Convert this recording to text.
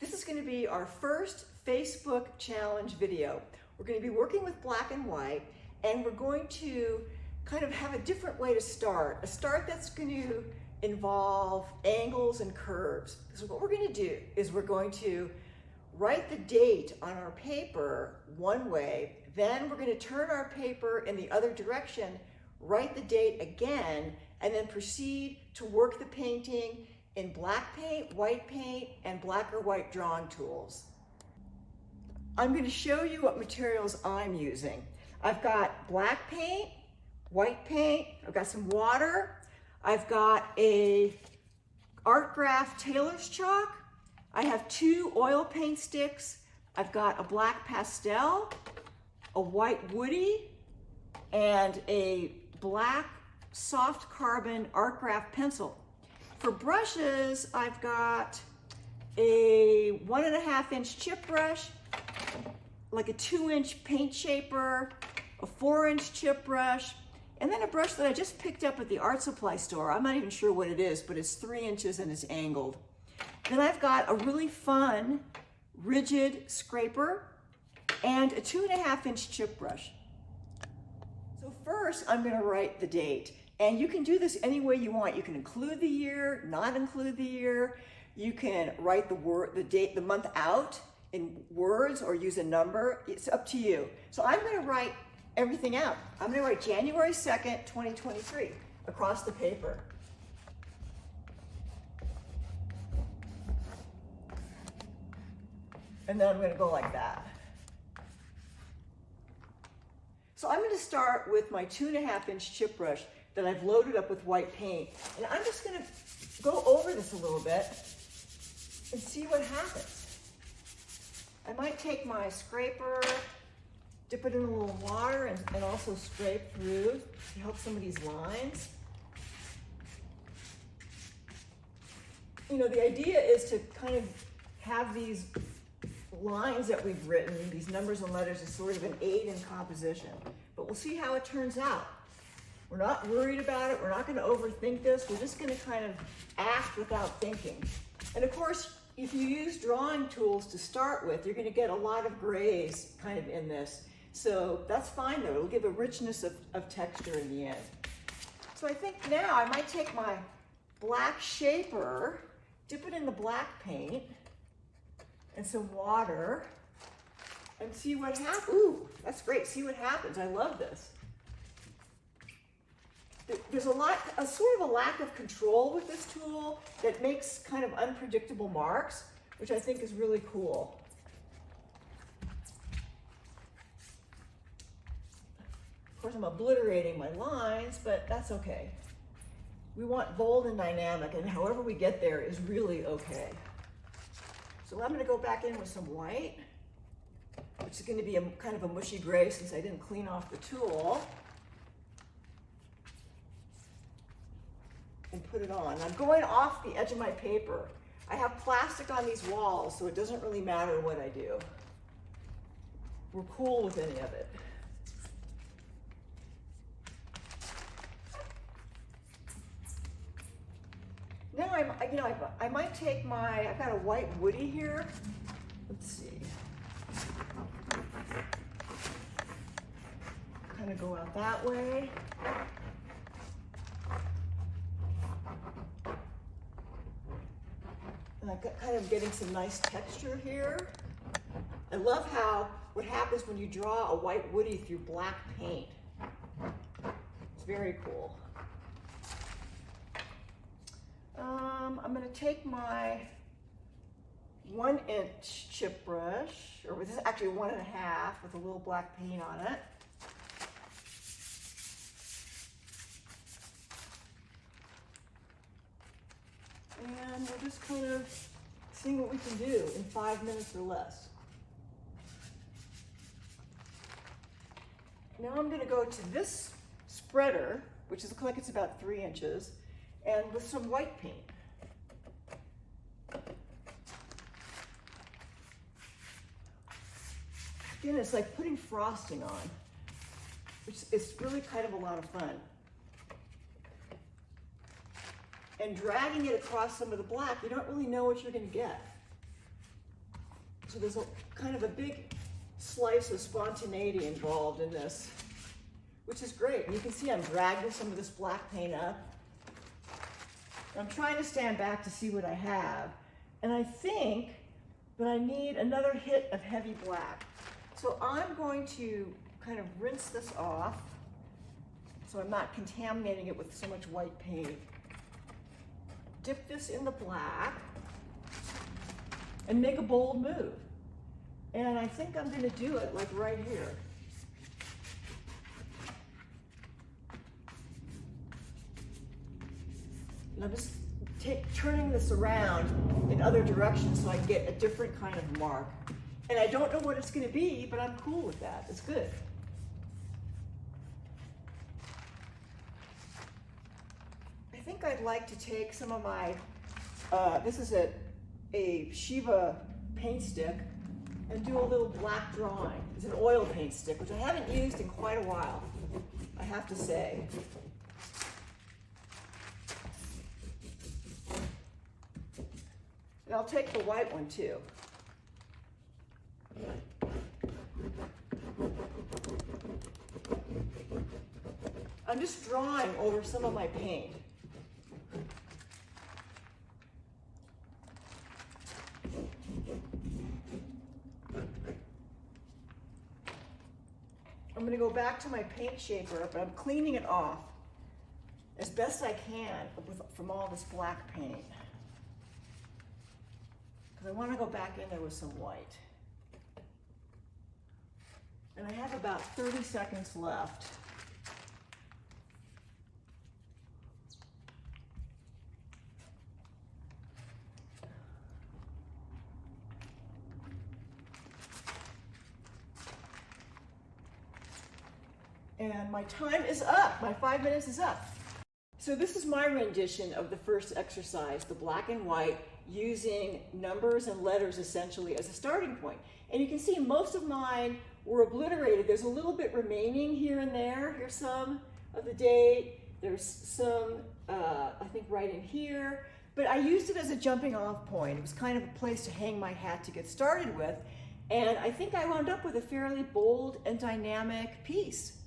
This is going to be our first Facebook challenge video. We're going to be working with black and white, and we're going to kind of have a different way to start. A start that's going to involve angles and curves. So what we're going to do is we're going to write the date on our paper one way, then we're going to turn our paper in the other direction, write the date again, and then proceed to work the painting in black paint, white paint, and black or white drawing tools. I'm going to show you what materials I'm using. I've got black paint, white paint, I've got some water, I've got a Art Graph Tailor's chalk, I have 2 oil paint sticks, I've got a black pastel, a white woody, and a black soft carbon Art Graph pencil. For brushes, I've got a 1.5 inch chip brush, like a 2-inch paint shaper, a 4-inch chip brush, and then a brush that I just picked up at the art supply store. I'm not even sure what it is, but it's 3 inches and it's angled. Then I've got a really fun, rigid scraper and a 2.5 inch chip brush. So first, I'm gonna write the date. And you can do this any way you want. You can include the year, not include the year. You can write the date, the month out in words or use a number. It's up to you. So I'm gonna write everything out. I'm gonna write January 2nd, 2023 across the paper. And then I'm gonna go like that. So I'm gonna start with my 2.5 inch chip brush that I've loaded up with white paint. And I'm just gonna go over this a little bit and see what happens. I might take my scraper, dip it in a little water and also scrape through to help some of these lines. You know, the idea is to kind of have these lines that we've written, these numbers and letters, as sort of an aid in composition. But we'll see how it turns out. We're not worried about it. We're not going to overthink this. We're just going to kind of act without thinking. And of course, if you use drawing tools to start with, you're going to get a lot of grays kind of in this. So that's fine though. It'll give a richness of texture in the end. So I think now I might take my black shaper, dip it in the black paint and some water and see what happens. Ooh, that's great. See what happens. I love this. There's a sort of a lack of control with this tool that makes kind of unpredictable marks, which I think is really cool. Of course, I'm obliterating my lines, but that's okay. We want bold and dynamic, and however we get there is really okay. So I'm going to go back in with some white, which is going to be kind of a mushy gray since I didn't clean off the tool. And put it on. I'm going off the edge of my paper. I have plastic on these walls, so it doesn't really matter what I do. We're cool with any of it. Now I might take I've got a white woody here. Let's see. Kind of go out that way. And I'm kind of getting some nice texture here. I love what happens when you draw a white woody through black paint. It's very cool. I'm going to take my 1 inch chip brush, or this is actually 1.5 with a little black paint on it. And we're just kind of seeing what we can do in 5 minutes or less. Now I'm going to go to this spreader, which looks like it's about 3 inches, and with some white paint. Again, it's like putting frosting on, which is really kind of a lot of fun. And dragging it across some of the black, you don't really know what you're going to get. So there's a kind of a big slice of spontaneity involved in this, which is great. And you can see I'm dragging some of this black paint up. I'm trying to stand back to see what I have. And I think that I need another hit of heavy black. So I'm going to kind of rinse this off so I'm not contaminating it with so much white paint. Dip this in the black and make a bold move. And I think I'm gonna do it like right here. And I'm just turning this around in other directions so I get a different kind of mark. And I don't know what it's gonna be, but I'm cool with that. It's good. I think I'd like to take some of my, this is a Shiva paint stick, and do a little black drawing. It's an oil paint stick, which I haven't used in quite a while, I have to say. And I'll take the white one too. I'm just drawing over some of my paint. I'm going to go back to my paint shaper, but I'm cleaning it off as best I can from all this black paint. Because I want to go back in there with some white. And I have about 30 seconds left. And my time is up. My 5 minutes is up. So this is my rendition of the first exercise, the black and white, using numbers and letters essentially as a starting point. And you can see most of mine were obliterated. There's a little bit remaining here and there. Here's some of the date. There's some, I think, right in here. But I used it as a jumping off point. It was kind of a place to hang my hat to get started with. And I think I wound up with a fairly bold and dynamic piece.